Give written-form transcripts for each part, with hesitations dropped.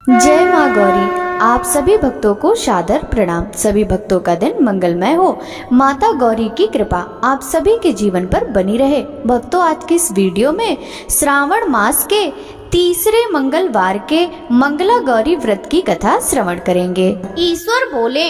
जय माँ गौरी। आप सभी भक्तों को सादर प्रणाम। सभी भक्तों का दिन मंगलमय हो। माता गौरी की कृपा आप सभी के जीवन पर बनी रहे। भक्तों, आज की इस वीडियो में श्रावण मास के तीसरे मंगलवार के मंगला गौरी व्रत की कथा श्रवण करेंगे। ईश्वर बोले,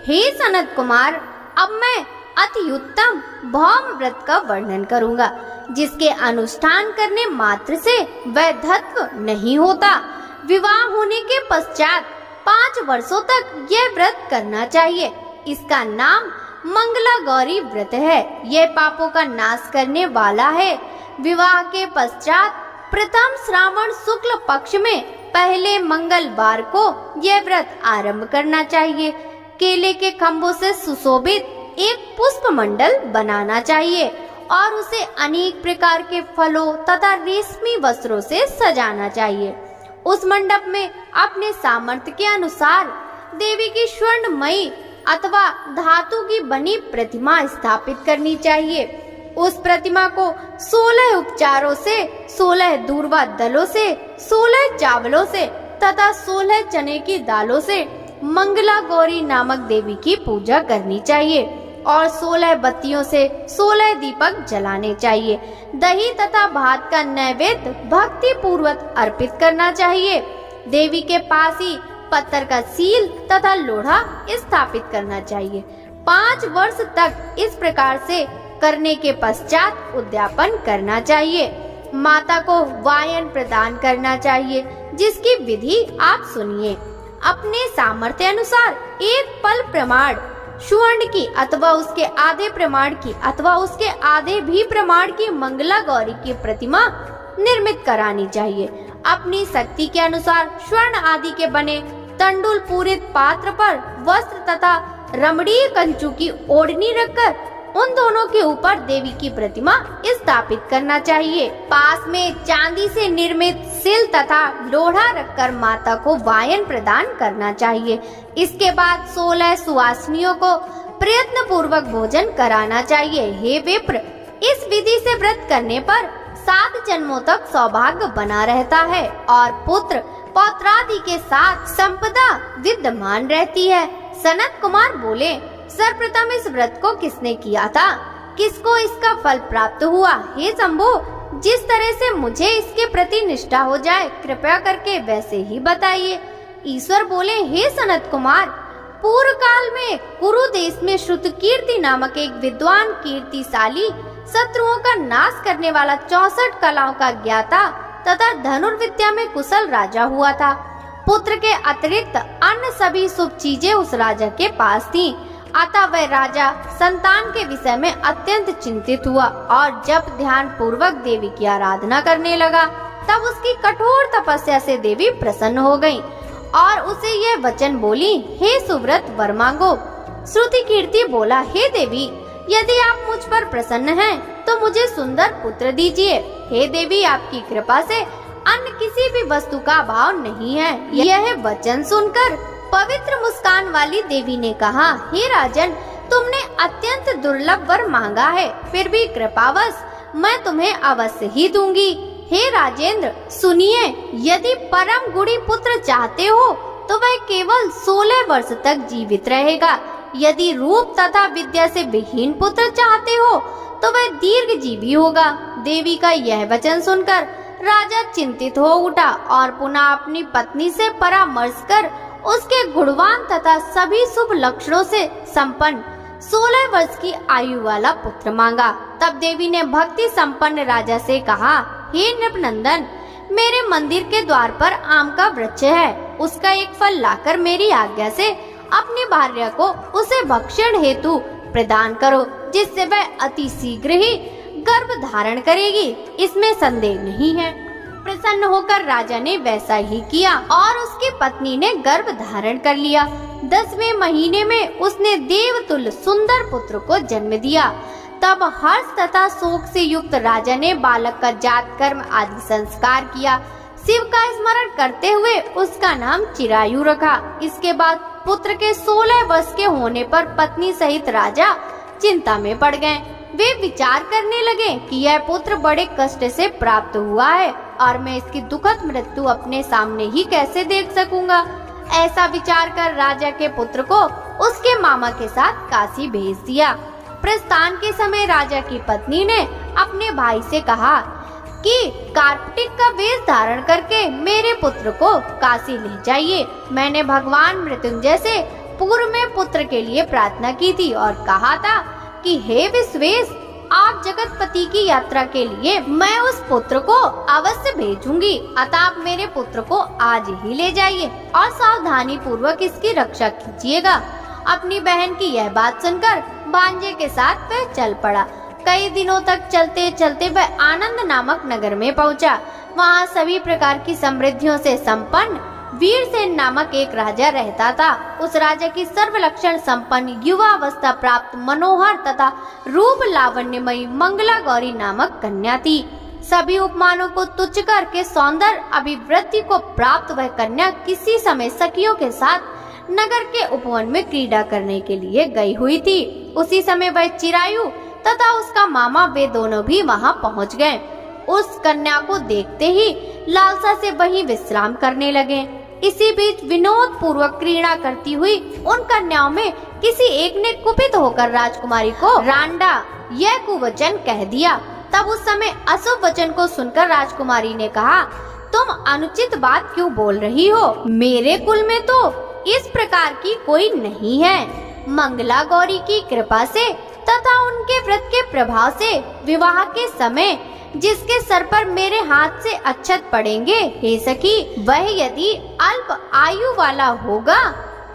हे सनत कुमार, अब मैं अति उत्तम भौम व्रत का वर्णन करूंगा, जिसके अनुष्ठान करने मात्र से वैधत्व नहीं होता। विवाह होने के पश्चात 5 वर्षों तक यह व्रत करना चाहिए। इसका नाम मंगला गौरी व्रत है। यह पापों का नाश करने वाला है। विवाह के पश्चात प्रथम श्रावण शुक्ल पक्ष में पहले मंगलवार को यह व्रत आरंभ करना चाहिए। केले के खम्भों से सुशोभित एक पुष्प मंडल बनाना चाहिए और उसे अनेक प्रकार के फलों तथा रेशमी वस्त्रों से सजाना चाहिए। उस मंडप में अपने सामर्थ्य के अनुसार देवी की स्वर्णमयी अथवा धातु की बनी प्रतिमा स्थापित करनी चाहिए। उस प्रतिमा को 16 उपचारों से, 16 दूर्वा दलों से, 16 चावलों से तथा 16 चने की दालों से मंगला गौरी नामक देवी की पूजा करनी चाहिए और 16 बत्तियों से 16 दीपक जलाने चाहिए। दही तथा भात का नैवेद्य भक्ति पूर्वक अर्पित करना चाहिए। देवी के पास ही पत्थर का सील तथा लोढ़ा स्थापित करना चाहिए। 5 वर्ष तक इस प्रकार से करने के पश्चात उद्यापन करना चाहिए। माता को वायन प्रदान करना चाहिए, जिसकी विधि आप सुनिए। अपने सामर्थ्य अनुसार एक पल प्रमाण स्वर्ण की अथवा उसके आधे प्रमाण की अथवा उसके आधे भी प्रमाण की मंगला गौरी की प्रतिमा निर्मित करानी चाहिए। अपनी शक्ति के अनुसार स्वर्ण आदि के बने तंडुल पूरित पात्र पर वस्त्र तथा रमणीय कंचू की ओढ़नी रखकर उन दोनों के ऊपर देवी की प्रतिमा स्थापित करना चाहिए। पास में चांदी से निर्मित सिल तथा लोढ़ा रखकर माता को वायन प्रदान करना चाहिए। इसके बाद 16 सुवासिनियों को प्रयत्न पूर्वक भोजन कराना चाहिए। हे विप्र, इस विधि से व्रत करने पर 7 जन्मों तक सौभाग्य बना रहता है और पुत्र पौत्रादि के साथ संपदा विद्यमान रहती है। सनत कुमार बोले, सर्वप्रथम इस व्रत को किसने किया था? किसको इसका फल प्राप्त हुआ? हे शंभो, जिस तरह से मुझे इसके प्रति निष्ठा हो जाए, कृपया करके वैसे ही बताइए। ईश्वर बोले, हे सनत कुमार, पूर्व काल में कुरु देश में श्रुतकीर्ति नामक एक विद्वान कीर्तिशाली शत्रुओं का नाश करने वाला 64 कलाओं का ज्ञाता तथा धनुर्विद्या में कुशल राजा हुआ था। पुत्र के अतिरिक्त अन्य सभी शुभ चीजें उस राजा के पास थीं। अतः वह राजा संतान के विषय में अत्यंत चिंतित हुआ और जब ध्यान पूर्वक देवी की आराधना करने लगा, तब उसकी कठोर तपस्या से देवी प्रसन्न हो गईं और उसे यह वचन बोली, हे सुव्रत, वर मांगो। श्रुति कीर्ति बोला, हे देवी, यदि आप मुझ पर प्रसन्न हैं, तो मुझे सुंदर पुत्र दीजिए। हे देवी, आपकी कृपा से अन्य किसी भी वस्तु का अभाव नहीं है। यह वचन सुनकर पवित्र मुस्कान वाली देवी ने कहा, हे राजन, तुमने अत्यंत दुर्लभ वर मांगा है, फिर भी कृपावश मैं तुम्हें अवश्य ही दूंगी। हे राजेंद्र, सुनिए, यदि परम गुणी पुत्र चाहते हो तो वह केवल 16 वर्ष तक जीवित रहेगा। यदि रूप तथा विद्या से विहीन पुत्र चाहते हो तो वह दीर्घ जीवी होगा। देवी का यह वचन सुनकर राजा चिंतित हो उठा और पुनः अपनी पत्नी से परामर्श कर उसके गुणवान तथा सभी शुभ लक्षणों से संपन्न 16 वर्ष की आयु वाला पुत्र मांगा। तब देवी ने भक्ति संपन्न राजा से कहा, हे नृपनंदन, मेरे मंदिर के द्वार पर आम का वृक्ष है, उसका एक फल लाकर मेरी आज्ञा से अपनी भार्या को उसे भक्षण हेतु प्रदान करो, जिससे वह अति शीघ्र ही गर्भ धारण करेगी, इसमें संदेह नहीं है। प्रसन्न होकर राजा ने वैसा ही किया और उसकी पत्नी ने गर्भ धारण कर लिया। 10वें महीने में उसने देवतुल्य सुंदर पुत्र को जन्म दिया। तब हर्ष तथा शोक से युक्त राजा ने बालक का जात कर्म आदि संस्कार किया। शिव का स्मरण करते हुए उसका नाम चिरायु रखा। इसके बाद पुत्र के 16 वर्ष के होने पर पत्नी सहित राजा चिंता में पड़ गए। वे विचार करने लगे कि यह पुत्र बड़े कष्ट से प्राप्त हुआ है और मैं इसकी दुखद मृत्यु अपने सामने ही कैसे देख सकूंगा। ऐसा विचार कर राजा के पुत्र को उसके मामा के साथ काशी भेज दिया। प्रस्थान के समय राजा की पत्नी ने अपने भाई से कहा कि कार्तिक का वेश धारण करके मेरे पुत्र को काशी ले जाइए। मैंने भगवान मृत्युंजय से पूर्व में पुत्र के लिए प्रार्थना की थी और कहा था कि हे विश्वेश, आप जगतपति की यात्रा के लिए मैं उस पुत्र को अवश्य भेजूंगी। अतः आप मेरे पुत्र को आज ही ले जाइए और सावधानी पूर्वक इसकी रक्षा कीजिएगा। अपनी बहन की यह बात सुनकर भांजे के साथ वह चल पड़ा। कई दिनों तक चलते चलते वह आनंद नामक नगर में पहुंचा। वहां सभी प्रकार की समृद्धियों से संपन्न वीरसेन नामक एक राजा रहता था। उस राजा की सर्वलक्षण संपन्न युवा अवस्था प्राप्त मनोहर तथा रूप लावण्यमयी मंगला गौरी नामक कन्या थी। सभी उपमानों को तुच्छ करके सौंदर्य अभिवृद्धि को प्राप्त वह कन्या किसी समय सखियों के साथ नगर के उपवन में क्रीड़ा करने के लिए गई हुई थी। उसी समय वह चिरायु तथा उसका मामा वे दोनों भी वहां पहुंच गए। उस कन्या को देखते ही लालसा से वहीं विश्राम करने लगे। इसी बीच विनोद पूर्वक क्रीड़ा करती हुई उन कन्याओं में किसी एक ने कुपित होकर राजकुमारी को रांडा यह कुवचन कह दिया। तब उस समय अशुभ वचन को सुनकर राजकुमारी ने कहा, तुम अनुचित बात क्यों बोल रही हो? मेरे कुल में तो इस प्रकार की कोई नहीं है। मंगला गौरी की कृपा से तथा उनके व्रत के प्रभाव से विवाह के समय जिसके सर पर मेरे हाथ से अक्षत पड़ेंगे, हे सखी, वह यदि अल्प आयु वाला होगा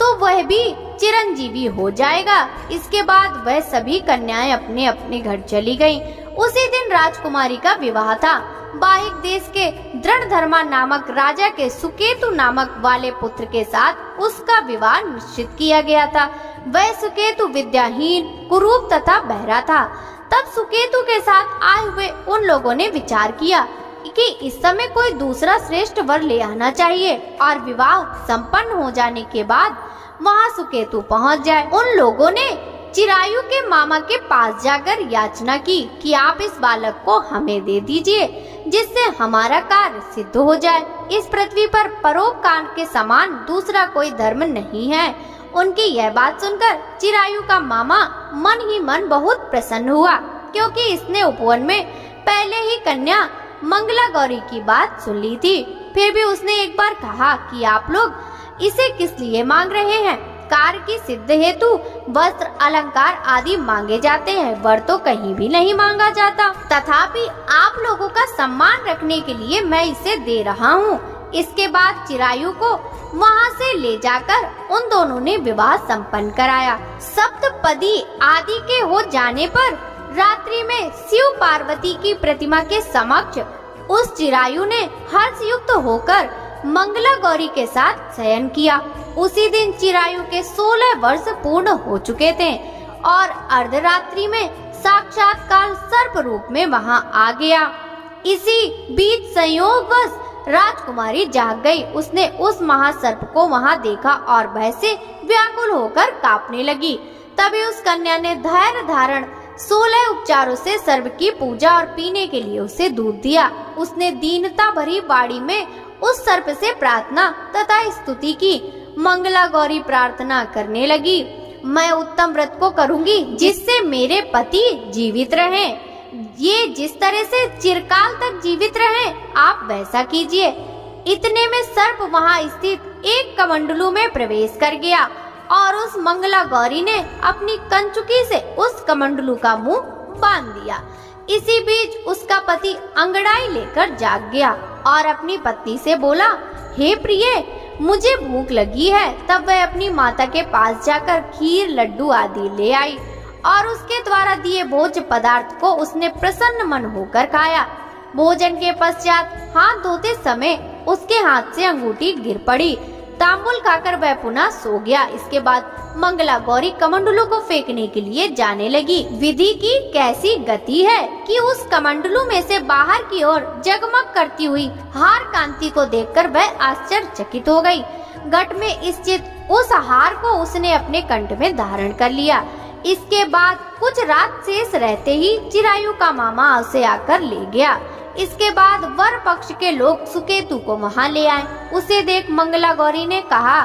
तो वह भी चिरंजीवी हो जाएगा। इसके बाद वह सभी कन्याएं अपने अपने घर चली गईं। उसी दिन राजकुमारी का विवाह था। बाहिक देश के दृढ़धर्मा नामक राजा के सुकेतु नामक वाले पुत्र के साथ उसका विवाह निश्चित किया गया था। वह सुकेतु विद्याहीन, कुरूप तथा बहरा था। तब सुकेतु के साथ आए हुए उन लोगों ने विचार किया कि इस समय कोई दूसरा श्रेष्ठ वर ले आना चाहिए और विवाह संपन्न हो जाने के बाद वहां सुकेतु पहुंच जाए। उन लोगों ने चिरायु के मामा के पास जाकर याचना की कि आप इस बालक को हमें दे दीजिए, जिससे हमारा कार्य सिद्ध हो जाए। इस पृथ्वी पर परोपकार के समान दूसरा कोई धर्म नहीं है। उनकी यह बात सुनकर चिरायु का मामा मन ही मन बहुत प्रसन्न हुआ, क्योंकि इसने उपवन में पहले ही कन्या मंगला गौरी की बात सुन ली थी। फिर भी उसने एक बार कहा कि आप लोग इसे किस लिए मांग रहे हैं? कार्य की सिद्ध हेतु वस्त्र, अलंकार आदि मांगे जाते हैं, वर तो कहीं भी नहीं मांगा जाता। तथापि आप लोगों का सम्मान रखने के लिए मैं इसे दे रहा हूँ। इसके बाद चिरायु को वहाँ से ले जाकर उन दोनों ने विवाह संपन्न कराया। सप्तपदी आदि के हो जाने पर रात्रि में शिव पार्वती की प्रतिमा के समक्ष उस चिरायु ने हर्षयुक्त होकर मंगला गौरी के साथ शयन किया। उसी दिन चिरायु के 16 वर्ष पूर्ण हो चुके थे और अर्धरात्रि में साक्षात्कार सर्प रूप में वहां आ गया। इसी बीच संयोगवश राजकुमारी जाग गई। उसने उस महासर्प को वहां देखा और भय से व्याकुल होकर कांपने लगी। तभी उस कन्या ने धैर्य धारण 16 उपचारों से सर्प की पूजा और पीने के लिए उसे दूध दिया। उसने दीनता भरी वाणी में उस सर्प से प्रार्थना तथा स्तुति की। मंगला गौरी प्रार्थना करने लगी, मैं उत्तम व्रत को करूंगी जिससे मेरे पति जीवित रहें। ये जिस तरह से चिरकाल तक जीवित रहें, आप वैसा कीजिए। इतने में सर्प वहां स्थित एक कमंडलू में प्रवेश कर गया और उस मंगला गौरी ने अपनी कंचुकी से उस कमंडलू का मुंह बांध दिया। इसी बीच उसका पति अंगड़ाई लेकर जाग गया और अपनी पत्नी से बोला, हे प्रिय, मुझे भूख लगी है। तब वह अपनी माता के पास जाकर खीर, लड्डू आदि ले आई और उसके द्वारा दिए भोज्य पदार्थ को उसने प्रसन्न मन होकर खाया। भोजन के पश्चात हाथ धोते समय उसके हाथ से अंगूठी गिर पड़ी। तांबुल खाकर वह पुनः सो गया। इसके बाद मंगला गौरी कमंडलू को फेंकने के लिए जाने लगी। विधि की कैसी गति है कि उस कमंडलू में से बाहर की ओर जगमग करती हुई हार कांति को देखकर वह आश्चर्यचकित हो गई। घट में स्थित उस हार को उसने अपने कंठ में धारण कर लिया। इसके बाद कुछ रात शेष रहते ही चिरायु का मामा उसे आकर ले गया। इसके बाद वर पक्ष के लोग सुकेतु को वहां ले आए। उसे देख मंगला गौरी ने कहा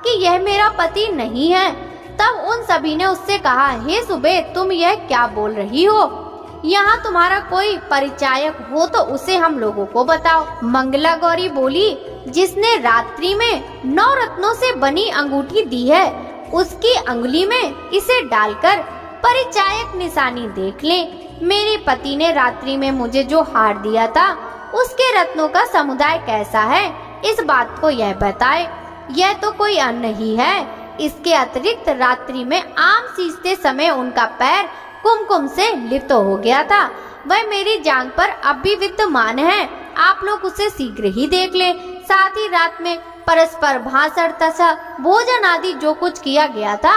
कि यह मेरा पति नहीं है। तब उन सभी ने उससे कहा, हे सुबे, तुम यह क्या बोल रही हो? यहाँ तुम्हारा कोई परिचायक हो तो उसे हम लोगों को बताओ। मंगला गौरी बोली, जिसने रात्रि में 9 रत्नों से बनी अंगूठी दी है, उसकी अंगुली में इसे डालकर परिचायक निशानी देख ले। मेरे पति ने रात्रि में मुझे जो हार दिया था, उसके रत्नों का समुदाय कैसा है, इस बात को यह बताए। यह तो कोई अन्न ही है। इसके अतिरिक्त रात्रि में आम सींचते समय उनका पैर कुमकुम से लिप्त हो गया था। वह मेरी जांघ पर अब भी विद्यमान है। आप लोग उसे शीघ्र ही देख ले। साथ ही रात में परस्पर भाषण तथा भोजन आदि जो कुछ किया गया था,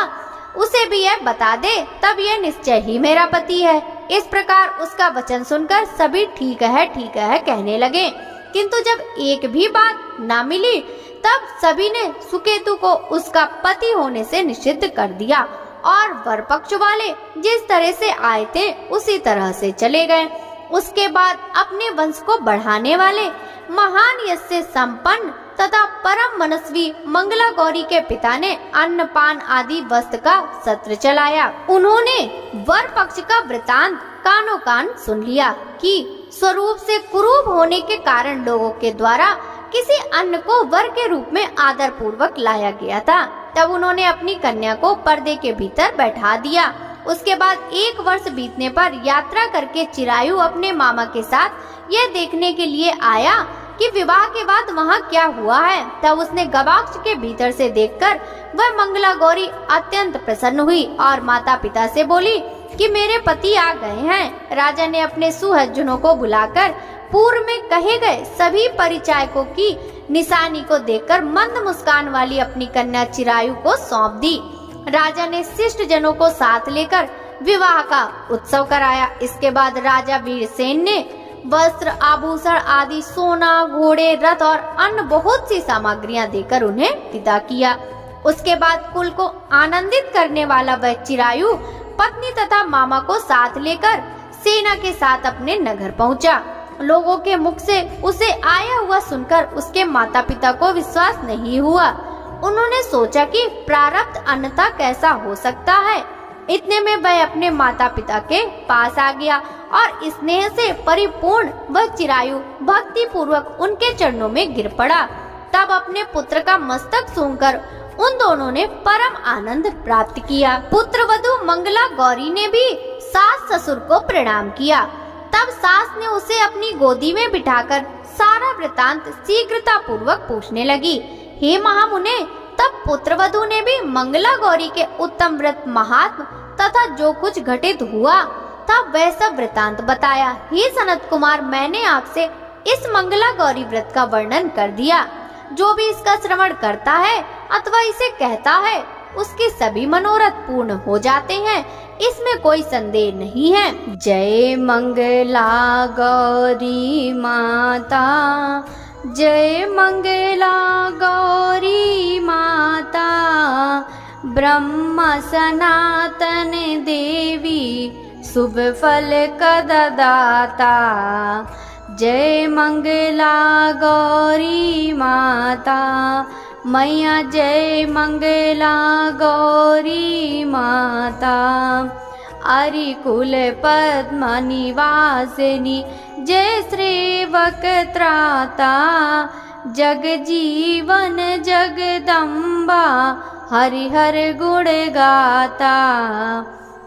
उसे भी यह बता दे, तब यह निश्चय ही मेरा पति है। इस प्रकार उसका वचन सुनकर सभी ठीक है कहने लगे। किंतु जब एक भी बात ना मिली, तब सभी ने सुकेतु को उसका पति होने से निषिद्ध कर दिया और वर पक्ष वाले जिस तरह से आए थे उसी तरह से चले गए। उसके बाद अपने वंश को बढ़ाने वाले महान यश से संपन्न तथा परम मनस्वी मंगला गौरी के पिता ने अन्नपान आदि वस्त्र का सत्र चलाया। उन्होंने वर पक्ष का वृतांत कानो कान सुन लिया कि स्वरूप से कुरूप होने के कारण लोगों के द्वारा किसी अन्न को वर के रूप में आदर पूर्वक लाया गया था। तब उन्होंने अपनी कन्या को पर्दे के भीतर बैठा दिया। उसके बाद 1 वर्ष बीतने पर यात्रा करके चिरायु अपने मामा के साथ यह देखने के लिए आया कि विवाह के बाद वहाँ क्या हुआ है। तब उसने गवाक्ष के भीतर से देखकर वह मंगला गौरी अत्यंत प्रसन्न हुई और माता पिता से बोली कि मेरे पति आ गए हैं। राजा ने अपने सुहज्जनों को बुलाकर पूर्व में कहे गए सभी परिचायकों की निशानी को देखकर मंद मुस्कान वाली अपनी कन्या चिरायु को सौंप दी। राजा ने शिष्ट जनों को साथ लेकर विवाह का उत्सव कराया। इसके बाद राजा वीरसेन ने वस्त्र, आभूषण आदि, सोना, घोड़े, रथ और अन्य बहुत सी सामग्रियां देकर उन्हें विदा किया। उसके बाद कुल को आनंदित करने वाला वह चिरायु पत्नी तथा मामा को साथ लेकर सेना के साथ अपने नगर पहुंचा। लोगों के मुख से उसे आया हुआ सुनकर उसके माता पिता को विश्वास नहीं हुआ। उन्होंने सोचा कि प्रारब्ध अन्यथा कैसा हो सकता है। इतने में वह अपने माता पिता के पास आ गया और स्नेह से परिपूर्ण वह चिरायु भक्ति पूर्वक उनके चरणों में गिर पड़ा। तब अपने पुत्र का मस्तक सूंघकर उन दोनों ने परम आनंद प्राप्त किया। पुत्र वधू मंगला गौरी ने भी सास ससुर को प्रणाम किया। तब सास ने उसे अपनी गोदी में बिठाकर सारा वृतांत शीघ्रता पूर्वक पूछने लगी। हे महामुने, तब पुत्र वधू ने भी मंगला गौरी के उत्तम व्रत महात्म तथा जो कुछ घटित हुआ तब वह सब वृतांत बताया। हे सनत कुमार, मैंने आपसे इस मंगला गौरी व्रत का वर्णन कर दिया। जो भी इसका श्रवण करता है अथवा इसे कहता है, उसके सभी मनोरथ पूर्ण हो जाते हैं, इसमें कोई संदेह नहीं है। जय मंगला गौरी माता, जय मंगला गौरी माता, ब्रह्म सनातन देवी शुभ फल कदाता। जय मंगला गौरी माता, मैया जय मंगला गौरी माता। अरिकुल पद्म निवासिनी जय सेवक त्राता, जग जीवन जगदम्बा हरिहर गुण गाता।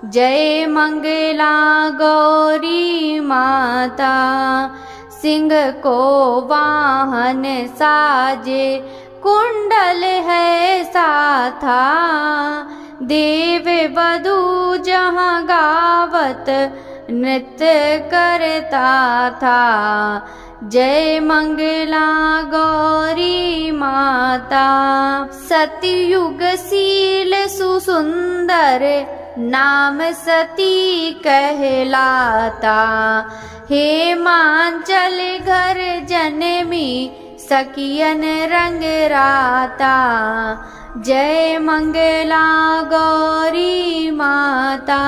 जय मंगला गौरी माता, सिंह को वाहन साजे कुंडल है साथा, देव वधू जहाँ गावत नृत्य करता था। जय मंगला गौरी माता, सतयुग शील सुसुंदर नाम सती कहलाता। हेमांचल घर जनमी सखियन रंग राता। जय मंगला गौरी माता,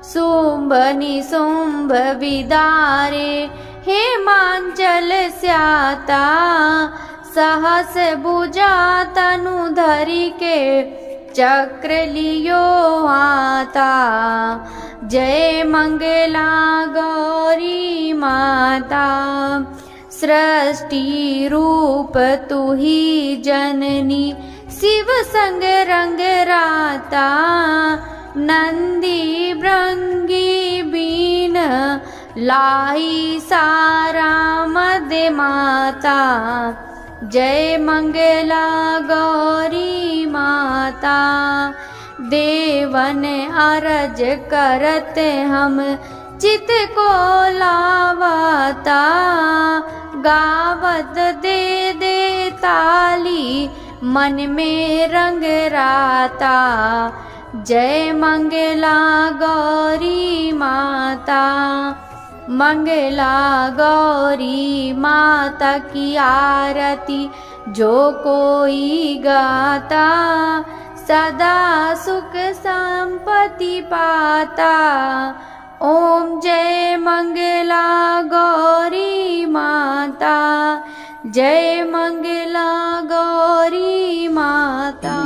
शुंभ निशुंभ विदारे हेमांचल स्याता, सहस भुजा तनु धरि के चक्र लियो आता। जय मंगला गौरी माता, सृष्टि रूप तू ही जननी, शिव संग रंग राता। नंदी भृंगी बीन लाई सारा मध्य माता। जय मंगला गौरी माता, देवन अरज करत हम चित को लावता। गावत दे दे ताली, मन में रंग राता। जय मंगला गौरी माता, मंगला गौरी माता की आरती जो कोई गाता, सदा सुख संपत्ति पाता। ओम जय मंगला गौरी माता, जय मंगला गौरी माता।